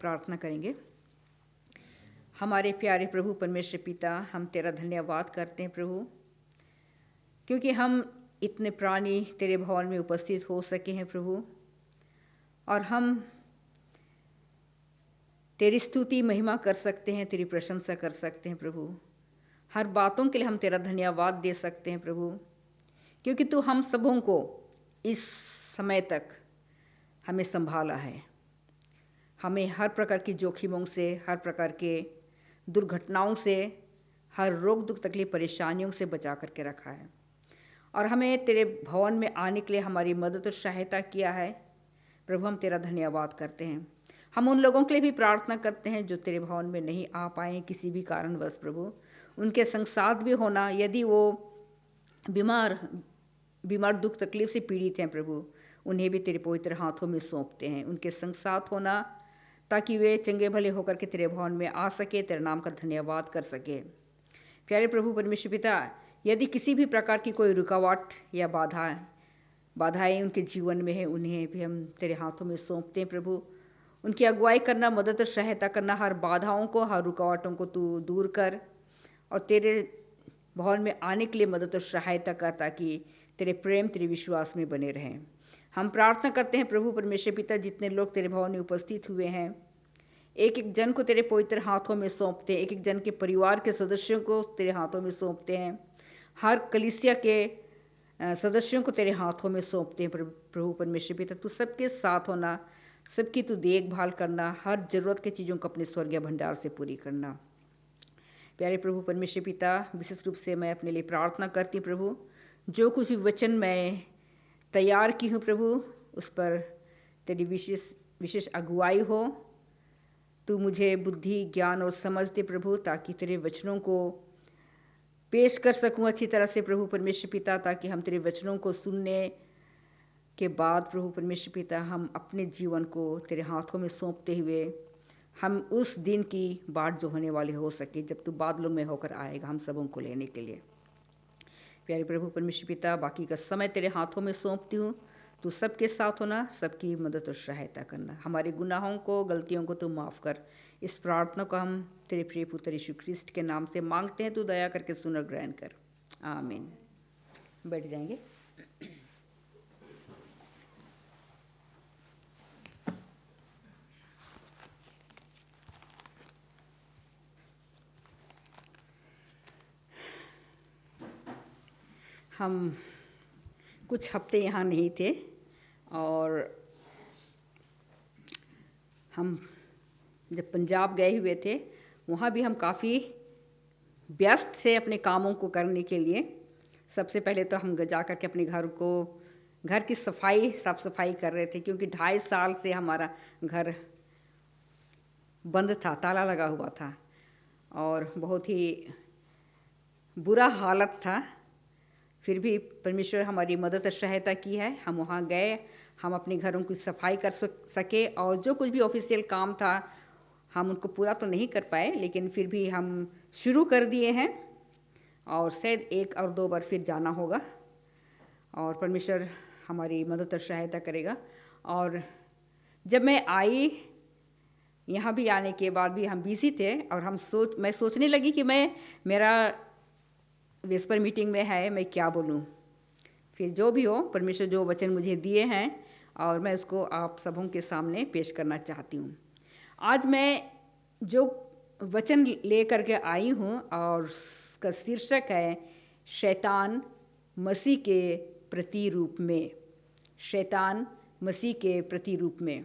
प्रार्थना करेंगे। हमारे प्यारे प्रभु परमेश्वर पिता, हम तेरा धन्यवाद करते हैं प्रभु, क्योंकि हम इतने प्राणी तेरे भवन में उपस्थित हो सके हैं प्रभु, और हम तेरी स्तुति महिमा कर सकते हैं, तेरी प्रशंसा कर सकते हैं प्रभु। हर बातों के लिए हम तेरा धन्यवाद दे सकते हैं प्रभु, क्योंकि तू हम सबों को इस समय तक हमें संभाला है। हमें हर प्रकार की जोखिमों से, हर प्रकार के दुर्घटनाओं से, हर रोग दुख तकलीफ परेशानियों से बचा करके रखा है, और हमें तेरे भवन में आने के लिए हमारी मदद और सहायता किया है प्रभु। हम तेरा धन्यवाद करते हैं। हम उन लोगों के लिए भी प्रार्थना करते हैं जो तेरे भवन में नहीं आ पाए किसी भी कारणवश प्रभु। उनके संग साथ भी होना, यदि वो बीमार दुख तकलीफ से पीड़ित हैं प्रभु, उन्हें भी तेरे पवित्र हाथों में सौंपते हैं। उनके संग साथ होना ताकि वे चंगे भले होकर के तेरे भवन में आ सके, तेरे नाम का धन्यवाद कर सके। प्यारे प्रभु परमेश्वर पिता, यदि किसी भी प्रकार की कोई रुकावट या बाधाएं उनके जीवन में है, उन्हें भी हम तेरे हाथों में सौंपते हैं प्रभु। उनकी अगुवाई करना, मदद और सहायता करना, हर बाधाओं को, हर रुकावटों को तू दूर कर, और तेरे भवन में आने के लिए मदद और सहायता कर, ताकि तेरे प्रेम, तेरे विश्वास में बने रहें। हम प्रार्थना करते हैं प्रभु परमेश्वर पिता, जितने लोग तेरे भवन में उपस्थित हुए हैं, एक एक जन को तेरे पवित्र हाथों में सौंपते हैं, एक एक जन के परिवार के सदस्यों को तेरे हाथों में सौंपते हैं, हर कलीसिया के सदस्यों को तेरे हाथों में सौंपते हैं प्रभु परमेश्वर पिता। तू सबके साथ होना, सबकी तू देखभाल करना, हर ज़रूरत की चीज़ों को अपने स्वर्गीय भंडार से पूरी करना। प्यारे प्रभु परमेश्वर पिता, विशेष रूप से मैं अपने लिए प्रार्थना करती हूँ प्रभु, जो कुछ भी वचन मैं तैयार की हूँ प्रभु, उस पर तेरी विशेष अगुवाई हो। तू मुझे बुद्धि, ज्ञान और समझ दे प्रभु, ताकि तेरे वचनों को पेश कर सकूँ अच्छी तरह से प्रभु परमेश्वर पिता, ताकि हम तेरे वचनों को सुनने के बाद प्रभु परमेश्वर पिता, हम अपने जीवन को तेरे हाथों में सौंपते हुए हम उस दिन की बाट जो होने वाली हो सके, जब तू बादलों में होकर आएगा हम सबों को लेने के लिए। प्यारे प्रभु परमेश्वर पिता, बाकी का समय तेरे हाथों में सौंपती हूँ। तू सबके साथ होना, सबकी मदद और सहायता करना, हमारे गुनाहों को, गलतियों को तू माफ़ कर। इस प्रार्थना को हम तेरे प्रिय पुत्र यीशु ख्रिस्ट के नाम से मांगते हैं। तू दया करके सुन और ग्रहण कर, आमीन। बैठ जाएंगे। हम कुछ हफ्ते यहाँ नहीं थे, और हम जब पंजाब गए हुए थे, वहाँ भी हम काफ़ी व्यस्त थे अपने कामों को करने के लिए। सबसे पहले तो हम जा कर के अपने घर की साफ़ सफाई कर रहे थे, क्योंकि 2.5 साल से हमारा घर बंद था, ताला लगा हुआ था, और बहुत ही बुरा हालत था। फिर भी परमेश्वर हमारी मदद और सहायता की है। हम वहाँ गए, हम अपने घरों की सफाई कर सके, और जो कुछ भी ऑफिशियल काम था हम उनको पूरा तो नहीं कर पाए, लेकिन फिर भी हम शुरू कर दिए हैं, और शायद 1 और 2 बार फिर जाना होगा, और परमेश्वर हमारी मदद और सहायता करेगा। और जब मैं आई, यहाँ भी आने के बाद भी हम बिजी थे, और मैं सोचने लगी कि मेरा वेस्पर मीटिंग में है, मैं क्या बोलूँ। फिर जो भी हो, परमेश्वर जो वचन मुझे दिए हैं, और मैं उसको आप सबों के सामने पेश करना चाहती हूँ। आज मैं जो वचन ले करके आई हूँ, और उसका शीर्षक है शैतान मसीह के प्रतिरूप में। शैतान मसीह के प्रतिरूप में।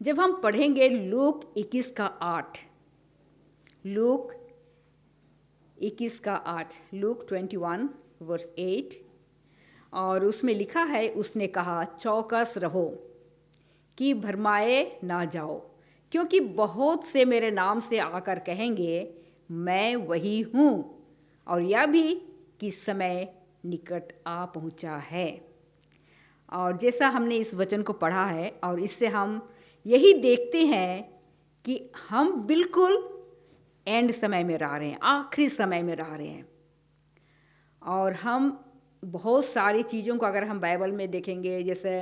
जब हम पढ़ेंगे लूक 21:8, लूक 21:8, लूक 21:8, और उसमें लिखा है, उसने कहा, चौकस रहो कि भरमाए ना जाओ, क्योंकि बहुत से मेरे नाम से आकर कहेंगे मैं वही हूँ, और यह भी कि समय निकट आ पहुँचा है। और जैसा हमने इस वचन को पढ़ा है, और इससे हम यही देखते हैं कि हम बिल्कुल एंड समय में रह रहे हैं, आखिरी समय में रह रहे हैं। और हम बहुत सारी चीज़ों को अगर हम बाइबल में देखेंगे, जैसे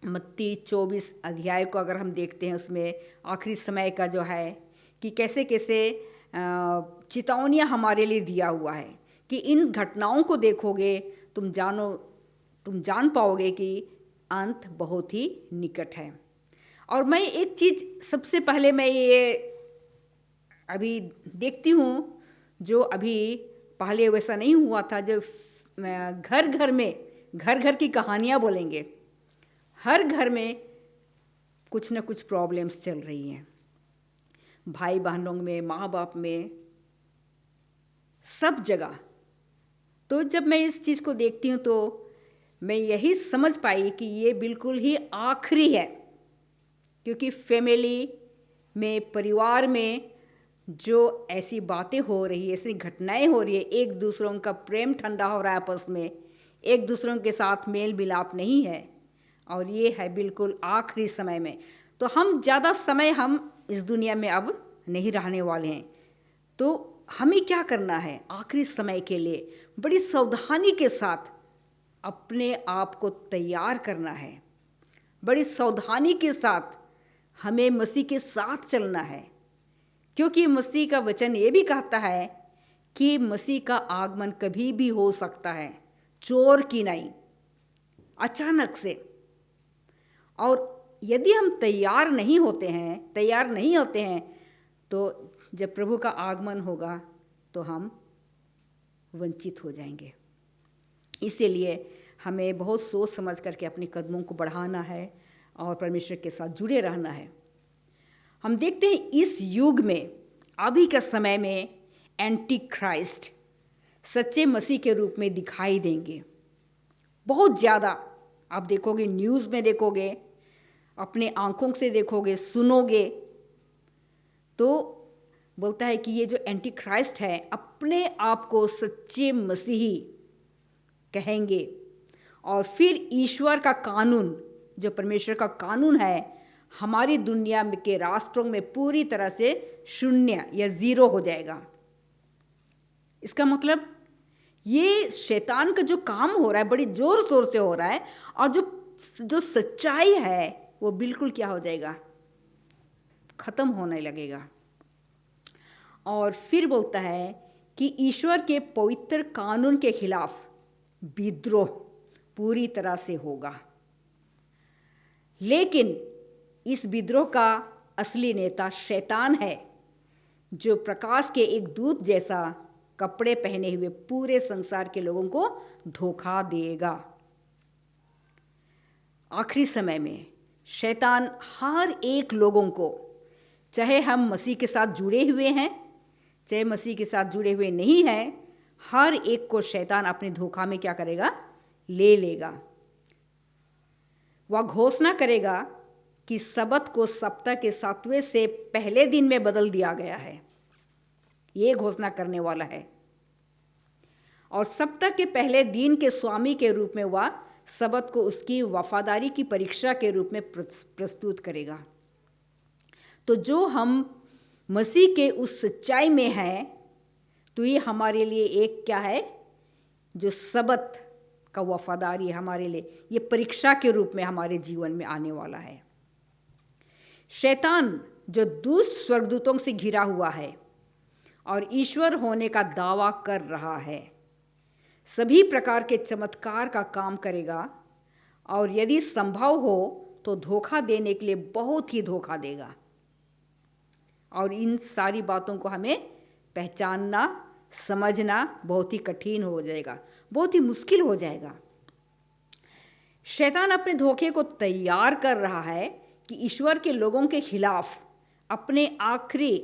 मत्ती 24 अध्याय को अगर हम देखते हैं, उसमें आखिरी समय का जो है कि कैसे कैसे चेतावनियाँ हमारे लिए दिया हुआ है कि इन घटनाओं को देखोगे तुम जान पाओगे कि अंत बहुत ही निकट है। और मैं एक चीज़ सबसे पहले मैं ये अभी देखती हूँ, जो अभी पहले वैसा नहीं हुआ था, जो घर घर की कहानियाँ बोलेंगे, हर घर में कुछ न कुछ प्रॉब्लम्स चल रही हैं, भाई बहनों में, माँ बाप में, सब जगह। तो जब मैं इस चीज़ को देखती हूँ तो मैं यही समझ पाई कि ये बिल्कुल ही आखिरी है, क्योंकि फैमिली में, परिवार में जो ऐसी बातें हो रही है, ऐसी घटनाएं हो रही है, एक दूसरों का प्रेम ठंडा हो रहा है आपस में, एक दूसरों के साथ मेल मिलाप नहीं है, और ये है बिल्कुल आखिरी समय में। तो हम ज़्यादा समय हम इस दुनिया में अब नहीं रहने वाले हैं, तो हमें क्या करना है आखिरी समय के लिए? बड़ी सावधानी के साथ अपने आप को तैयार करना है, बड़ी सावधानी के साथ हमें मसीह के साथ चलना है, क्योंकि मसीह का वचन ये भी कहता है कि मसीह का आगमन कभी भी हो सकता है, चोर की नहीं, अचानक से। और यदि हम तैयार नहीं होते हैं तो जब प्रभु का आगमन होगा तो हम वंचित हो जाएंगे। इसीलिए हमें बहुत सोच समझ करके अपने कदमों को बढ़ाना है और परमेश्वर के साथ जुड़े रहना है। हम देखते हैं इस युग में, अभी के समय में, एंटी क्राइस्ट सच्चे मसीह के रूप में दिखाई देंगे बहुत ज़्यादा। आप देखोगे, न्यूज़ में देखोगे, अपने आंखों से देखोगे, सुनोगे, तो बोलता है कि ये जो एंटी क्राइस्ट है अपने आप को सच्चे मसीही कहेंगे, और फिर ईश्वर का कानून, जो परमेश्वर का कानून है, हमारी दुनिया के राष्ट्रों में पूरी तरह से शून्य या ज़ीरो हो जाएगा। इसका मतलब ये शैतान का जो काम हो रहा है बड़ी ज़ोर शोर से हो रहा है, और जो सच्चाई है वो बिल्कुल क्या हो जाएगा, ख़त्म होने लगेगा। और फिर बोलता है कि ईश्वर के पवित्र कानून के खिलाफ विद्रोह पूरी तरह से होगा। लेकिन इस विद्रोह का असली नेता शैतान है, जो प्रकाश के एक दूत जैसा कपड़े पहने हुए पूरे संसार के लोगों को धोखा देगा। आखिरी समय में शैतान हर एक लोगों को, चाहे हम मसीह के साथ जुड़े हुए हैं, चाहे मसीह के साथ जुड़े हुए नहीं हैं, हर एक को शैतान अपने धोखा में क्या करेगा, ले लेगा। वह घोषणा करेगा कि सबत को सप्ताह के 7वें से पहले दिन में बदल दिया गया है, ये घोषणा करने वाला है। और सप्ताह के पहले दिन के स्वामी के रूप में वह सबत को उसकी वफादारी की परीक्षा के रूप में प्रस्तुत करेगा। तो जो हम मसीह के उस सच्चाई में हैं, तो ये हमारे लिए एक क्या है, जो सबत का वफादारी हमारे लिए ये परीक्षा के रूप में हमारे जीवन में आने वाला है। शैतान जो दुष्ट स्वर्गदूतों से घिरा हुआ है और ईश्वर होने का दावा कर रहा है, सभी प्रकार के चमत्कार का काम करेगा, और यदि संभव हो तो धोखा देने के लिए बहुत ही धोखा देगा। और इन सारी बातों को हमें पहचानना, समझना बहुत ही कठिन हो जाएगा, बहुत ही मुश्किल हो जाएगा। शैतान अपने धोखे को तैयार कर रहा है कि ईश्वर के लोगों के खिलाफ अपने आखिरी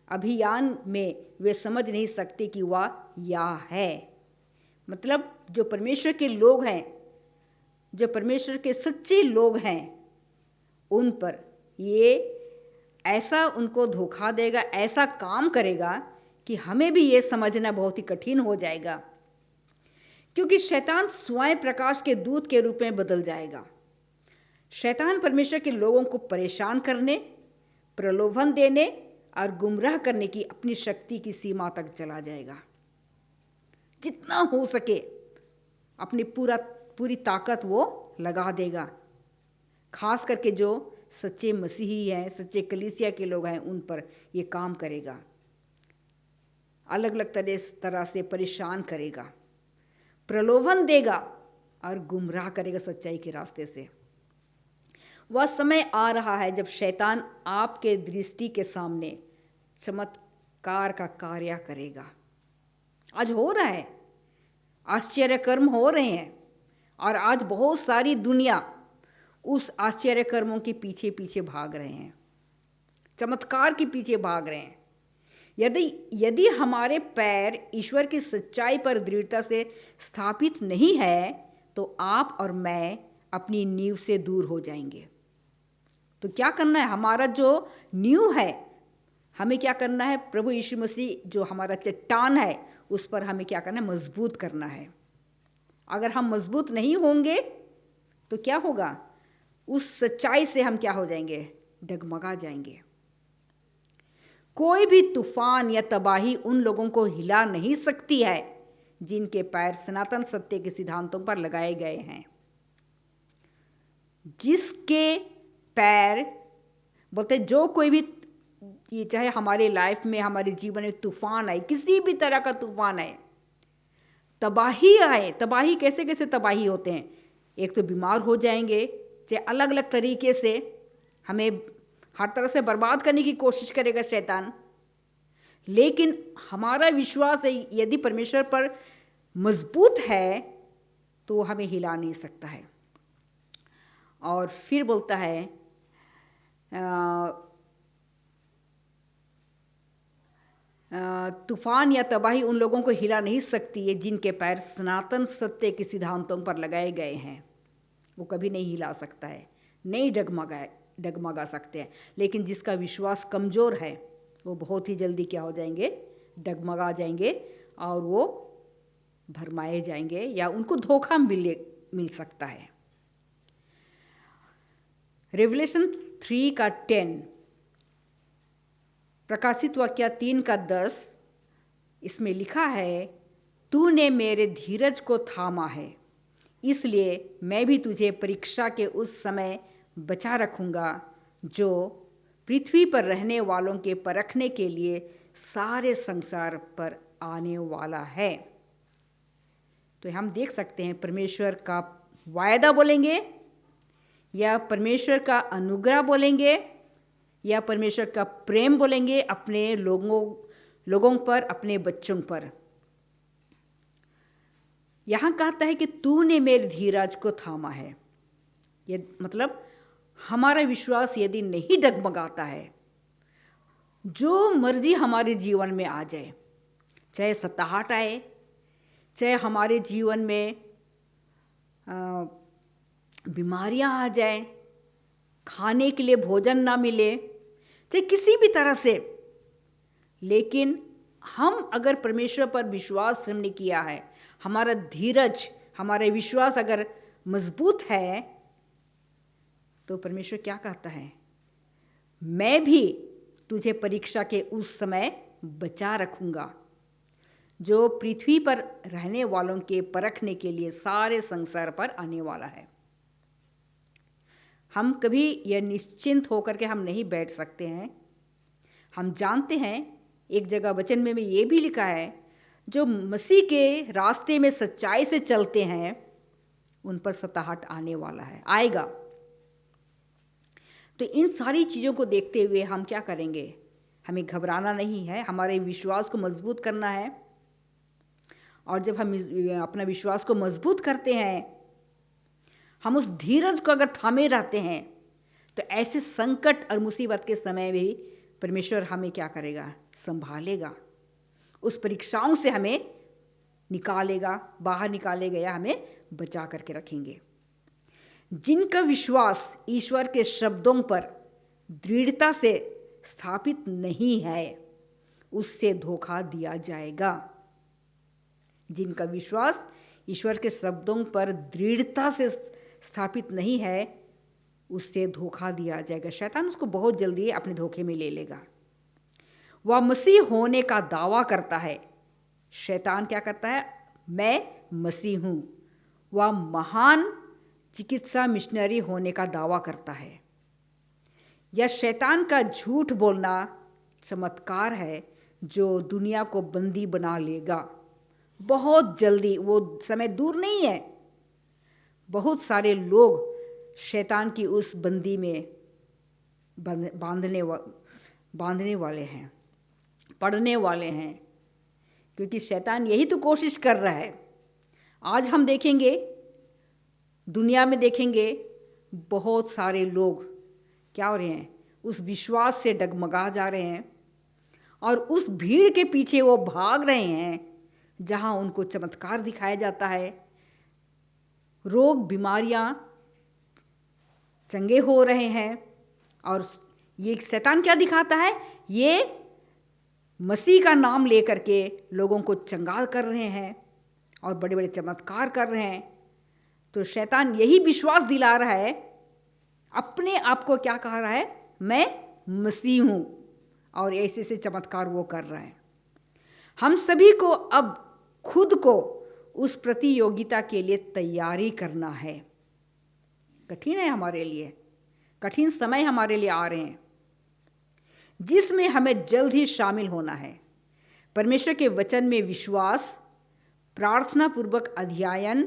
अभियान में वे समझ नहीं सकते कि वह या है। मतलब जो परमेश्वर के लोग हैं, जो परमेश्वर के सच्चे लोग हैं, उन पर ये ऐसा उनको धोखा देगा, ऐसा काम करेगा कि हमें भी ये समझना बहुत ही कठिन हो जाएगा, क्योंकि शैतान स्वयं प्रकाश के दूत के रूप में बदल जाएगा। शैतान परमेश्वर के लोगों को परेशान करने, प्रलोभन देने और गुमराह करने की अपनी शक्ति की सीमा तक चला जाएगा। जितना हो सके अपनी पूरी ताकत वो लगा देगा, खास करके जो सच्चे मसीही हैं, सच्चे कलीसिया के लोग हैं, उन पर ये काम करेगा। अलग अलग तरह से परेशान करेगा, प्रलोभन देगा और गुमराह करेगा सच्चाई के रास्ते से। वह समय आ रहा है जब शैतान आपके दृष्टि के सामने चमत्कार का कार्य करेगा। आज हो रहा है, आश्चर्य कर्म हो रहे हैं, और आज बहुत सारी दुनिया उस आश्चर्य कर्मों के पीछे पीछे भाग रहे हैं, चमत्कार के पीछे भाग रहे हैं। यदि हमारे पैर ईश्वर की सच्चाई पर दृढ़ता से स्थापित नहीं है तो आप और मैं अपनी नींव से दूर हो जाएंगे। तो क्या करना है? हमारा जो नींव है, हमें क्या करना है? प्रभु यीशु मसीह जो हमारा चट्टान है, उस पर हमें क्या करना है? मजबूत करना है। अगर हम मजबूत नहीं होंगे तो क्या होगा? उस सच्चाई से हम क्या हो जाएंगे? डगमगा जाएंगे। कोई भी तूफान या तबाही उन लोगों को हिला नहीं सकती है जिनके पैर सनातन सत्य के सिद्धांतों पर लगाए गए हैं। जिसके पैर बोलते, जो कोई भी, ये चाहे हमारे लाइफ में, हमारे जीवन में तूफान आए, किसी भी तरह का तूफान आए, तबाही आए। तबाही कैसे कैसे तबाही होते हैं? एक तो बीमार हो जाएंगे, चाहे अलग अलग तरीके से हमें हर तरह से बर्बाद करने की कोशिश करेगा शैतान। लेकिन हमारा विश्वास है, यदि परमेश्वर पर मजबूत है तो हमें हिला नहीं सकता है। और फिर बोलता है तूफान या तबाही उन लोगों को हिला नहीं सकती है जिनके पैर सनातन सत्य के सिद्धांतों पर लगाए गए हैं। वो कभी नहीं हिला सकता है, नहीं डगमगा सकते हैं। लेकिन जिसका विश्वास कमज़ोर है वो बहुत ही जल्दी क्या हो जाएंगे? डगमगा जाएंगे, और वो भरमाए जाएंगे, या उनको धोखा मिल सकता है। रेवलेशन 3:10, प्रकाशित वाक्य 3:10, इसमें लिखा है, तूने मेरे धीरज को थामा है, इसलिए मैं भी तुझे परीक्षा के उस समय बचा रखूँगा जो पृथ्वी पर रहने वालों के परखने के लिए सारे संसार पर आने वाला है। तो हम देख सकते हैं परमेश्वर का वायदा बोलेंगे, या परमेश्वर का अनुग्रह बोलेंगे, या परमेश्वर का प्रेम बोलेंगे अपने लोगों पर, अपने बच्चों पर। यहाँ कहता है कि तूने मेरे धीरज को थामा है। ये मतलब हमारा विश्वास यदि नहीं डगमगाता है, जो मर्जी हमारे जीवन में आ जाए, चाहे सताहट आए, चाहे हमारे जीवन में बीमारियां आ जाए, खाने के लिए भोजन ना मिले, चाहे किसी भी तरह से, लेकिन हम अगर परमेश्वर पर विश्वास हमने किया है, हमारा धीरज, हमारा विश्वास अगर मजबूत है, तो परमेश्वर क्या कहता है? मैं भी तुझे परीक्षा के उस समय बचा रखूँगा जो पृथ्वी पर रहने वालों के परखने के लिए सारे संसार पर आने वाला है। हम कभी यह निश्चिंत होकर के हम नहीं बैठ सकते हैं। हम जानते हैं, एक जगह वचन में ये भी लिखा है, जो मसीह के रास्ते में सच्चाई से चलते हैं उन पर सताहट आने वाला है, आएगा। तो इन सारी चीज़ों को देखते हुए हम क्या करेंगे? हमें घबराना नहीं है, हमारे विश्वास को मजबूत करना है। और जब हम अपना विश्वास को मजबूत करते हैं, हम उस धीरज को अगर थामे रहते हैं, तो ऐसे संकट और मुसीबत के समय में भी परमेश्वर हमें क्या करेगा? संभालेगा। उस परीक्षाओं से हमें निकालेगा, बाहर निकालेगा, या हमें बचा करके रखेंगे। जिनका विश्वास ईश्वर के शब्दों पर दृढ़ता से स्थापित नहीं है, उससे धोखा दिया जाएगा। जिनका विश्वास ईश्वर के शब्दों पर दृढ़ता से स्थापित नहीं है, उससे धोखा दिया जाएगा। शैतान उसको बहुत जल्दी अपने धोखे में ले लेगा। वह मसीह होने का दावा करता है। शैतान क्या करता है? मैं मसीह हूँ। वह महान चिकित्सा मिशनरी होने का दावा करता है, या शैतान का झूठ बोलना चमत्कार है जो दुनिया को बंदी बना लेगा बहुत जल्दी। वो समय दूर नहीं है। बहुत सारे लोग शैतान की उस बंदी में बांधने वाले हैं, पड़ने वाले हैं, क्योंकि शैतान यही तो कोशिश कर रहा है। आज हम देखेंगे, दुनिया में देखेंगे, बहुत सारे लोग क्या हो रहे हैं, उस विश्वास से डगमगा जा रहे हैं और उस भीड़ के पीछे वो भाग रहे हैं जहां उनको चमत्कार दिखाया जाता है, रोग बीमारियां चंगे हो रहे हैं। और ये शैतान क्या दिखाता है, ये मसीह का नाम लेकर के लोगों को चंगा कर रहे हैं और बड़े बड़े चमत्कार कर रहे हैं। तो शैतान यही विश्वास दिला रहा है, अपने आप को क्या कह रहा है, मैं मसीह हूँ, और ऐसे ऐसे चमत्कार वो कर रहा है। हम सभी को अब खुद को उस प्रतियोगिता के लिए तैयारी करना है। कठिन है हमारे लिए, कठिन समय हमारे लिए आ रहे हैं जिसमें हमें जल्द ही शामिल होना है। परमेश्वर के वचन में विश्वास, प्रार्थना पूर्वक अध्ययन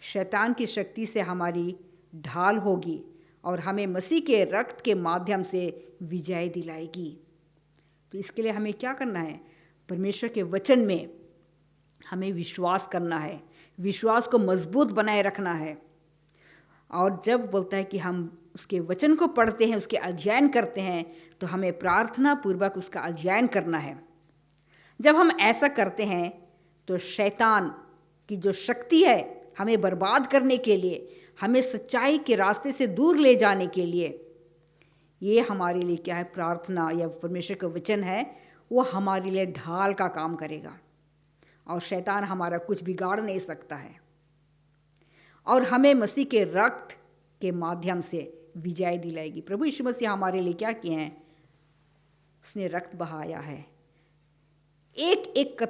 शैतान की शक्ति से हमारी ढाल होगी और हमें मसीह के रक्त के माध्यम से विजय दिलाएगी। तो इसके लिए हमें क्या करना है, परमेश्वर के वचन में हमें विश्वास करना है, विश्वास को मजबूत बनाए रखना है। और जब बोलता है कि हम उसके वचन को पढ़ते हैं, उसके अध्ययन करते हैं, तो हमें प्रार्थना पूर्वक उसका अध्ययन करना है। जब हम ऐसा करते हैं तो शैतान की जो शक्ति है हमें बर्बाद करने के लिए, हमें सच्चाई के रास्ते से दूर ले जाने के लिए, ये हमारे लिए क्या है, प्रार्थना या परमेश्वर का वचन है, वो हमारे लिए ढाल का काम करेगा और शैतान हमारा कुछ बिगाड़ नहीं सकता है। और हमें मसीह के रक्त के माध्यम से विजय दिलाएगी। प्रभु यीशु मसीह हमारे लिए क्या किए हैं, उसने रक्त बहाया है, एक एक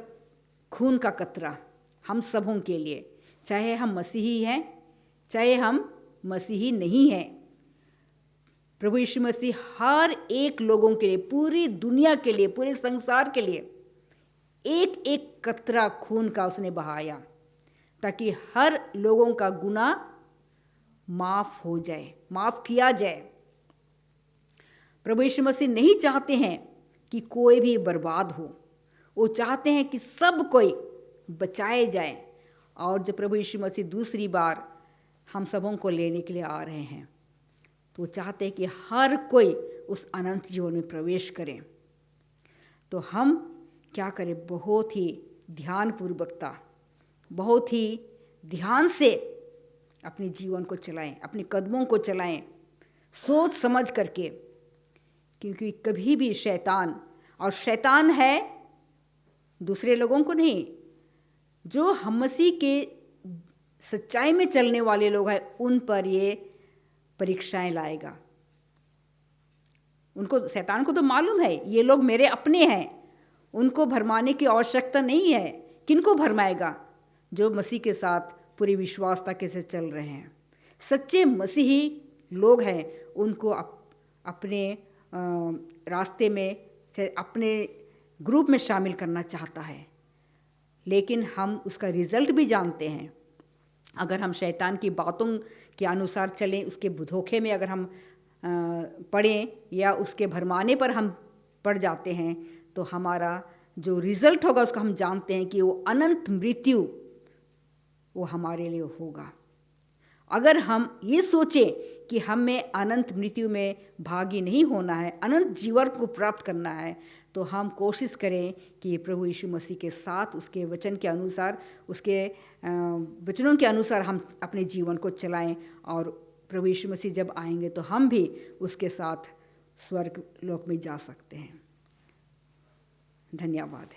खून का कतरा हम सबों के लिए, चाहे हम मसीही हैं चाहे हम मसीही नहीं हैं। प्रभु यीशु मसीह हर एक लोगों के लिए, पूरी दुनिया के लिए, पूरे संसार के लिए एक एक कतरा खून का उसने बहाया ताकि हर लोगों का गुनाह माफ हो जाए, माफ किया जाए। प्रभु यीशु मसीह नहीं चाहते हैं कि कोई भी बर्बाद हो, वो चाहते हैं कि सब कोई बचाए जाए। और जब प्रभु यीशु मसीह दूसरी बार हम सबों को लेने के लिए आ रहे हैं तो वो चाहते हैं कि हर कोई उस अनंत जीवन में प्रवेश करें। तो हम क्या करें, बहुत ही ध्यानपूर्वकता, बहुत ही ध्यान से अपने जीवन को चलाएं, अपने कदमों को चलाएं, सोच समझ करके, क्योंकि कभी भी शैतान, और शैतान है दूसरे लोगों को नहीं, जो हम मसीह के सच्चाई में चलने वाले लोग हैं उन पर ये परीक्षाएं लाएगा। उनको, शैतान को तो मालूम है ये लोग मेरे अपने हैं, उनको भरमाने की आवश्यकता नहीं है। किनको भरमाएगा, जो मसीह के साथ पूरी विश्वासता के साथ चल रहे हैं, सच्चे मसीही लोग हैं, उनको अपने रास्ते में, अपने ग्रुप में शामिल करना चाहता है। लेकिन हम उसका रिज़ल्ट भी जानते हैं। अगर हम शैतान की बातों के अनुसार चलें, उसके धोखे में अगर हम पढ़ें या उसके भरमाने पर हम पड़ जाते हैं, तो हमारा जो रिज़ल्ट होगा उसका हम जानते हैं कि वो अनंत मृत्यु वो हमारे लिए होगा। अगर हम ये सोचें कि हमें अनंत मृत्यु में भागी नहीं होना है, अनंत जीवन को प्राप्त करना है, तो हम कोशिश करें कि प्रभु यीशु मसीह के साथ, उसके वचन के अनुसार, उसके वचनों के अनुसार हम अपने जीवन को चलाएं। और प्रभु यीशु मसीह जब आएंगे तो हम भी उसके साथ स्वर्ग लोक में जा सकते हैं। धन्यवाद।